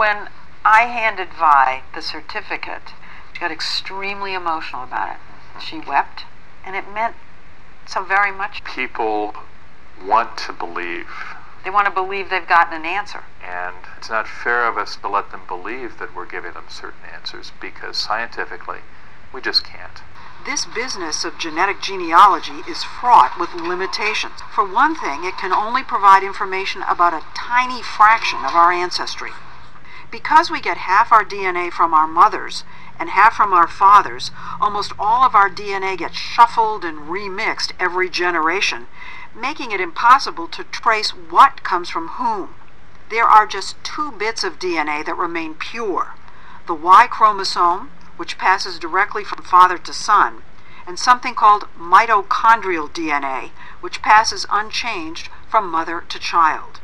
When I handed Vi the certificate, she got extremely emotional about it. She wept, and it meant so very much. People want to believe. They want to believe they've gotten an answer. And it's not fair of us to let them believe that we're giving them certain answers, because scientifically, we just can't. This business of genetic genealogy is fraught with limitations. For one thing, it can only provide information about a tiny fraction of our ancestry. Because we get half our DNA from our mothers and half from our fathers, almost all of our DNA gets shuffled and remixed every generation, making it impossible to trace what comes from whom. There are just 2 bits of DNA that remain pure: the Y chromosome, which passes directly from father to son, and something called mitochondrial DNA, which passes unchanged from mother to child.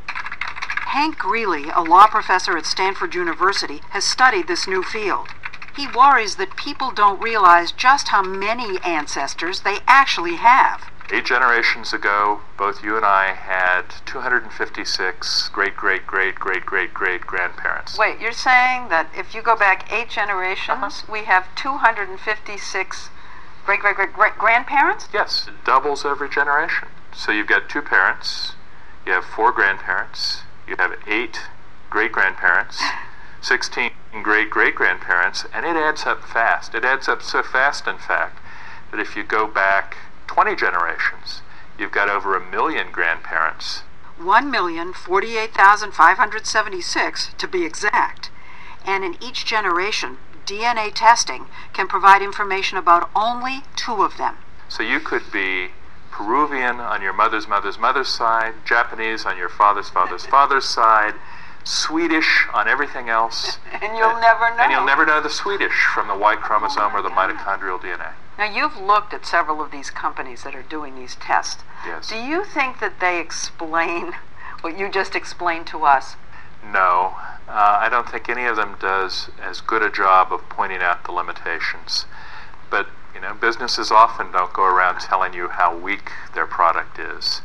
Hank Greeley, a law professor at Stanford University, has studied this new field. He worries that people don't realize just how many ancestors they actually have. 8 generations ago, both you and I had 256 great-great-great-great-great-great-grandparents. Wait, you're saying that if you go back 8 generations, we have 256 great-great-great-grandparents? Yes, it doubles every generation. So you've got 2 parents, you have 4 grandparents, you have 8 great-grandparents, 16 great-great-grandparents, and it adds up fast. It adds up so fast, in fact, that if you go back 20 generations, you've got over 1 million grandparents. 1,048,576 to be exact. And in each generation, DNA testing can provide information about only 2 of them. So you could be Peruvian on your mother's mother's mother's side, Japanese on your father's father's father's side, Swedish on everything else. And you'll never know. And you'll never know the Swedish from the Y chromosome or the mitochondrial DNA. Now, you've looked at several of these companies that are doing these tests. Yes. Do you think that they explain what you just explained to us? No. I don't think any of them does as good a job of pointing out the limitations. But, businesses often don't go around telling you how weak their product is.